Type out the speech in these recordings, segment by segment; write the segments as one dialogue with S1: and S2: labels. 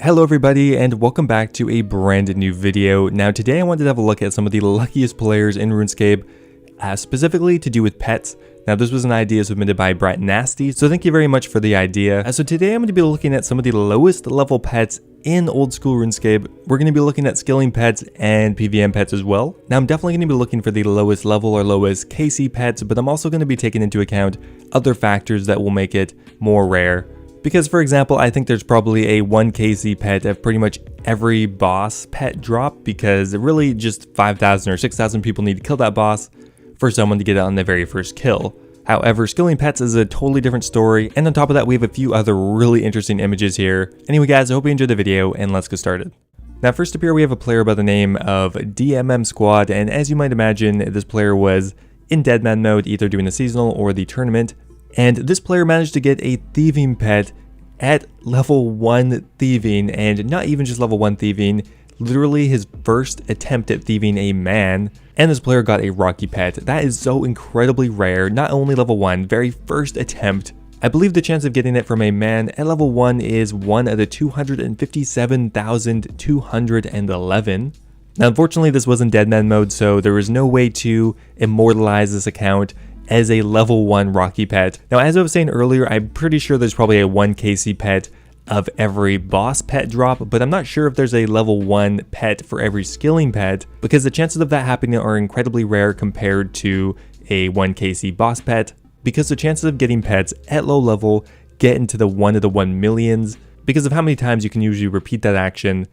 S1: Hello everybody and welcome back to a brand new video. Now today I wanted to have a look at some of the luckiest players in RuneScape, specifically to do with pets. Now this was an idea submitted by Brett Nasty, so thank you very much for the idea. So today I'm going to be looking at some of the lowest level pets in old school RuneScape. We're going to be looking at skilling pets and PVM pets as well. Now I'm definitely going to be looking for the lowest level or lowest KC pets, but I'm also going to be taking into account other factors that will make it more rare. Because for example, I think there's probably a 1 KC pet of pretty much every boss pet drop, because really just 5,000 or 6,000 people need to kill that boss for someone to get it on the very first kill. However, skilling pets is a totally different story, and on top of that we have a few other really interesting images here. Anyway guys, I hope you enjoyed the video and let's get started. Now first up here we have a player by the name of DMM Squad, and as you might imagine this player was in Deadman mode, either doing the seasonal or the tournament. And this player managed to get a thieving pet at level 1 thieving, and not even just level 1 thieving, literally his first attempt at thieving a man, and this player got a rocky pet. That is so incredibly rare, not only level 1, very first attempt. I believe the chance of getting it from a man at level 1 is 1 out of 257,211. Now unfortunately this was in Deadman mode, so there was no way to immortalize this account as a level 1 rocky pet. Now as I was saying earlier, I'm pretty sure there's probably a 1 KC pet of every boss pet drop, but I'm not sure if there's a level 1 pet for every skilling pet, because the chances of that happening are incredibly rare compared to a 1 KC boss pet, because the chances of getting pets at low level get into the 1 to the 1 millions because of how many times you can usually repeat that action.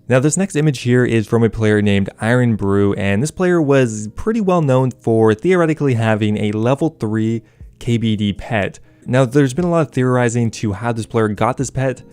S1: Now this next image here is from a player named Iron Brew, and this player was pretty well known for theoretically having a level 3 KBD pet. Now there's been a lot of theorizing to how this player got this pet.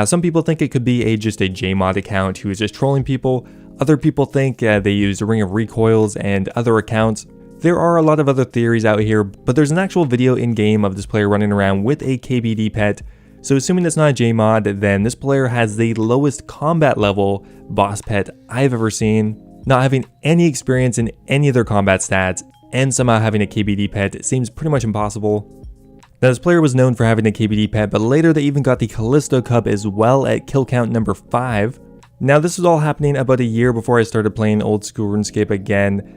S1: Some people think it could be just a JMod account who is just trolling people. Other people think they used a Ring of Recoils and other accounts. There are a lot of other theories out here, but there's an actual video in game of this player running around with a KBD pet. So assuming it's not a JMod, then this player has the lowest combat level boss pet I've ever seen. Not having any experience in any of their combat stats, and somehow having a KBD pet seems pretty much impossible. Now this player was known for having a KBD pet, but later they even got the Callisto Cup as well at kill count number 5. Now this was all happening about a year before I started playing old school RuneScape again.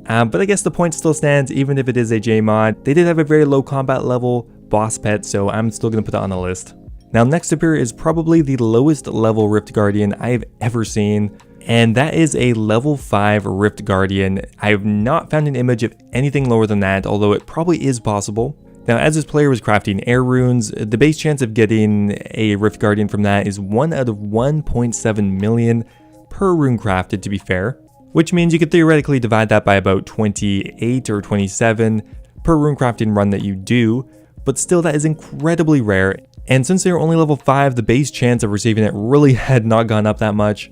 S1: But I guess the point still stands, even if it is a JMod. They did have a very low combat level boss pet, so I'm still going to put that on the list. Now next up here is probably the lowest level Rift Guardian I've ever seen, and that is a level 5 Rift Guardian. I have not found an image of anything lower than that, although it probably is possible. Now as this player was crafting air runes, the base chance of getting a Rift Guardian from that is 1 out of 1.7 million per rune crafted, to be fair, which means you could theoretically divide that by about 28 or 27 per rune crafting run that you do. But still, that is incredibly rare, and since they are only level 5, the base chance of receiving it really had not gone up that much.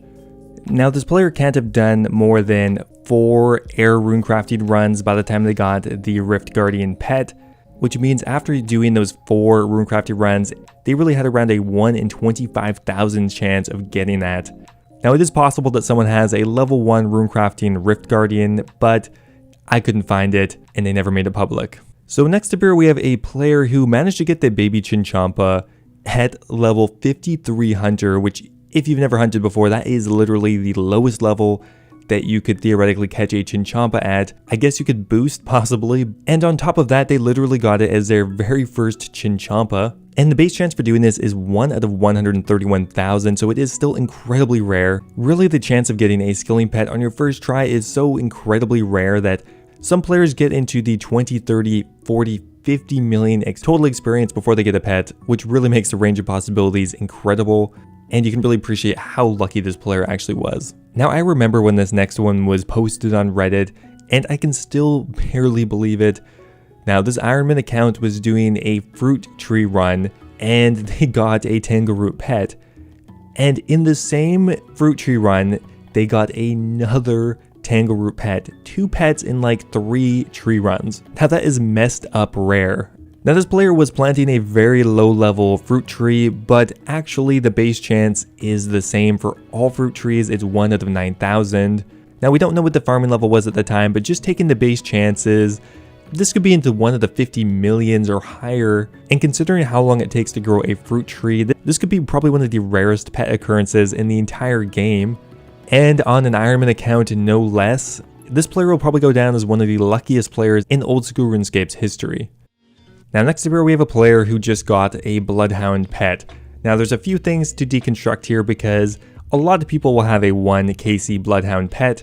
S1: Now this player can't have done more than 4 air runecrafting runs by the time they got the Rift Guardian pet, which means after doing those 4 runecrafting runs, they really had around a 1 in 25,000 chance of getting that. Now it is possible that someone has a level 1 runecrafting Rift Guardian, but I couldn't find it and they never made it public. So next up here we have a player who managed to get the baby Chinchompa at level 53 hunter, which if you've never hunted before, that is literally the lowest level that you could theoretically catch a Chinchompa at. I guess you could boost possibly, and on top of that they literally got it as their very first Chinchompa, and the base chance for doing this is 1 out of 131,000, so it is still incredibly rare. Really the chance of getting a skilling pet on your first try is so incredibly rare that some players get into the 20, 30, 40, 50 million total experience before they get a pet, which really makes the range of possibilities incredible, and you can really appreciate how lucky this player actually was. Now I remember when this next one was posted on Reddit, and I can still barely believe it. Now this Ironman account was doing a fruit tree run, and they got a Tangle pet, and in the same fruit tree run, they got another Tangleroot pet. 2 pets in like 3 tree runs. Now that is messed up rare. Now this player was planting a very low level fruit tree, but actually the base chance is the same for all fruit trees. It's 1 out of 9,000. Now we don't know what the farming level was at the time, but just taking the base chances, This could be into one of the 50 millions or higher, and considering how long it takes to grow a fruit tree, this could be probably one of the rarest pet occurrences in the entire game. And on an Ironman account no less, this player will probably go down as one of the luckiest players in old school RuneScape's history. Now next up here we have a player who just got a bloodhound pet. Now there's a few things to deconstruct here because a lot of people will have a 1 KC bloodhound pet.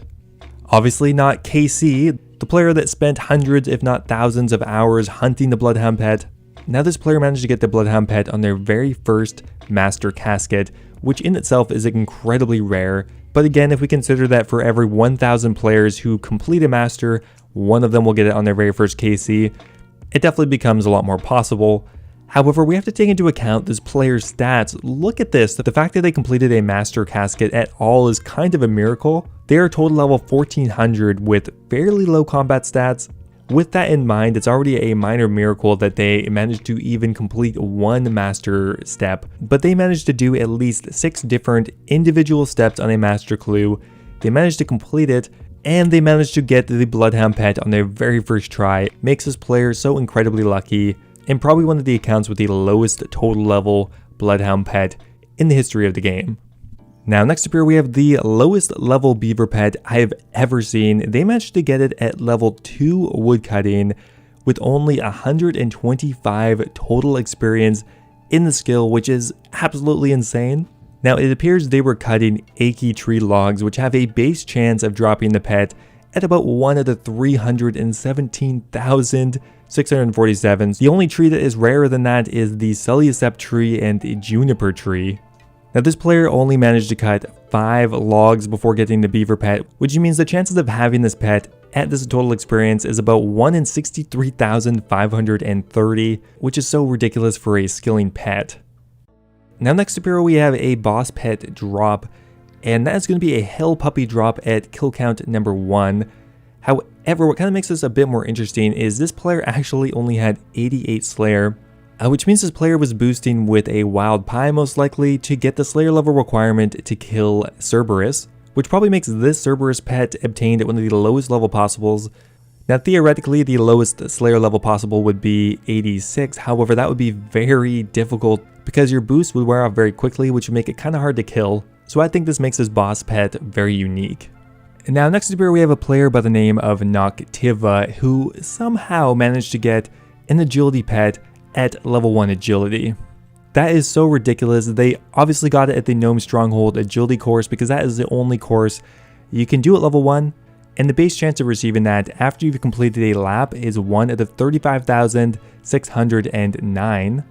S1: Obviously not KC, the player that spent hundreds if not thousands of hours hunting the bloodhound pet. Now this player managed to get the bloodhound pet on their very first master casket, which in itself is incredibly rare. But again, if we consider that for every 1,000 players who complete a master, one of them will get it on their very first KC, it definitely becomes a lot more possible. However, we have to take into account this player's stats. Look at this, the fact that they completed a master casket at all is kind of a miracle. They are total level 1400 with fairly low combat stats. With that in mind, it's already a minor miracle that they managed to even complete one master step, but they managed to do at least 6 different individual steps on a master clue. They managed to complete it, and they managed to get the bloodhound pet on their very first try. Makes this player so incredibly lucky, and probably one of the accounts with the lowest total level bloodhound pet in the history of the game. Now next up here we have the lowest level beaver pet I have ever seen. They managed to get it at level 2 woodcutting with only 125 total experience in the skill, which is absolutely insane. Now it appears they were cutting achy tree logs, which have a base chance of dropping the pet at about 1 out of 317,647. The only tree that is rarer than that is the Celiosept tree and the juniper tree. Now this player only managed to cut 5 logs before getting the beaver pet, which means the chances of having this pet at this total experience is about 1 in 63,530, which is so ridiculous for a skilling pet. Now next up here we have a boss pet drop, and that is going to be a hell puppy drop at kill count number 1. However, what kind of makes this a bit more interesting is this player actually only had 88 Slayer, which means this player was boosting with a wild pie most likely to get the Slayer level requirement to kill Cerberus, which probably makes this Cerberus pet obtained at one of the lowest level possibles. Now theoretically the lowest Slayer level possible would be 86, however that would be very difficult because your boost would wear off very quickly, which would make it kind of hard to kill. So I think this makes this boss pet very unique. And now next up here we have a player by the name of Noctiva who somehow managed to get an agility pet at level 1 agility. That is so ridiculous. They obviously got it at the Gnome Stronghold agility course because that is the only course you can do at level 1, and the base chance of receiving that after you've completed a lap is 1 out of 35,609.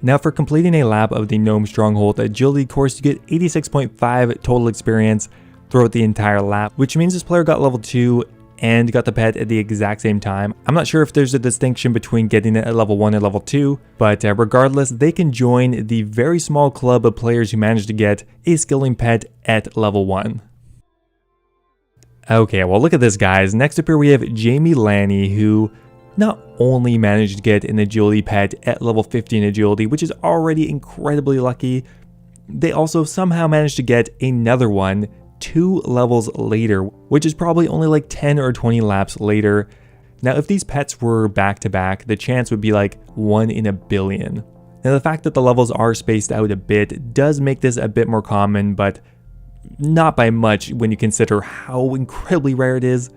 S1: Now for completing a lap of the Gnome Stronghold agility course, you get 86.5 total experience throughout the entire lap, which means this player got level 2 and got the pet at the exact same time. I'm not sure if there's a distinction between getting it at level 1 and level 2, but regardless, they can join the very small club of players who managed to get a skilling pet at level 1. Okay, well look at this guys. Next up here we have Jamie Lanny, who not only managed to get an agility pet at level 15 agility, which is already incredibly lucky, they also somehow managed to get another one 2 levels later, which is probably only like 10 or 20 laps later. Now if these pets were back to back, the chance would be like 1 in a billion. Now the fact that the levels are spaced out a bit does make this a bit more common, but not by much when you consider how incredibly rare it is.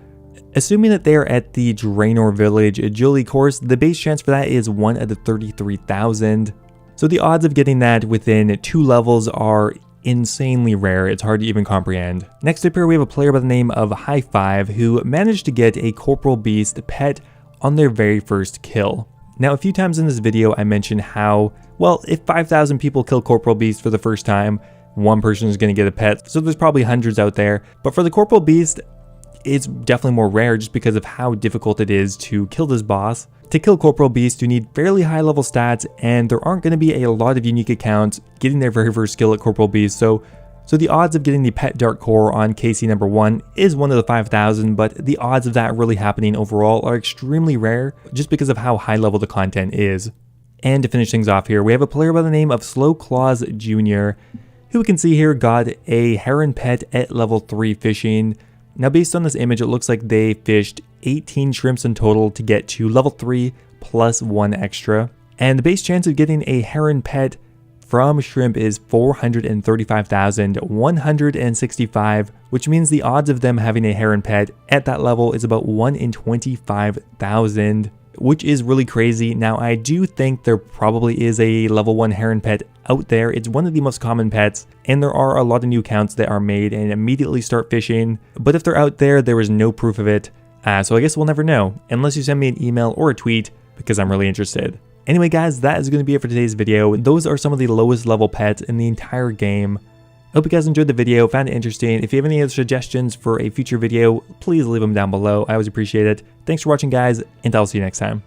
S1: Assuming that they are at the Draenor Village agility course, the base chance for that is 1 out of 33,000. So the odds of getting that within 2 levels are insanely rare. It's hard to even comprehend. Next up here we have a player by the name of High Five who managed to get a Corporeal Beast pet on their very first kill. Now a few times in this video I mentioned how, well, if 5,000 people kill Corporeal Beast for the first time, one person is going to get a pet, so there's probably hundreds out there. But for the Corporeal Beast, it's definitely more rare just because of how difficult it is to kill this boss. To kill Corporeal Beast, you need fairly high level stats, and there aren't going to be a lot of unique accounts getting their very first skill at Corporeal Beast, so the odds of getting the pet Dark Core on KC number 1 is 1 to the 5,000, but the odds of that really happening overall are extremely rare just because of how high level the content is. And to finish things off here, we have a player by the name of Slow Claws Jr., who we can see here got a heron pet at level 3 fishing. Now based on this image, it looks like they fished 18 shrimps in total to get to level 3 plus 1 extra. And the base chance of getting a heron pet from shrimp is 435,165, which means the odds of them having a heron pet at that level is about 1 in 25,000, which is really crazy. Now, I do think there probably is a level 1 heron pet out there. It's one of the most common pets, and there are a lot of new accounts that are made and immediately start fishing. But if they're out there, there is no proof of it. So I guess we'll never know, unless you send me an email or a tweet, because I'm really interested. Anyway guys, that is going to be it for today's video. Those are some of the lowest level pets in the entire game. I hope you guys enjoyed the video, found it interesting. If you have any other suggestions for a future video, please leave them down below. I always appreciate it. Thanks for watching guys, and I'll see you next time.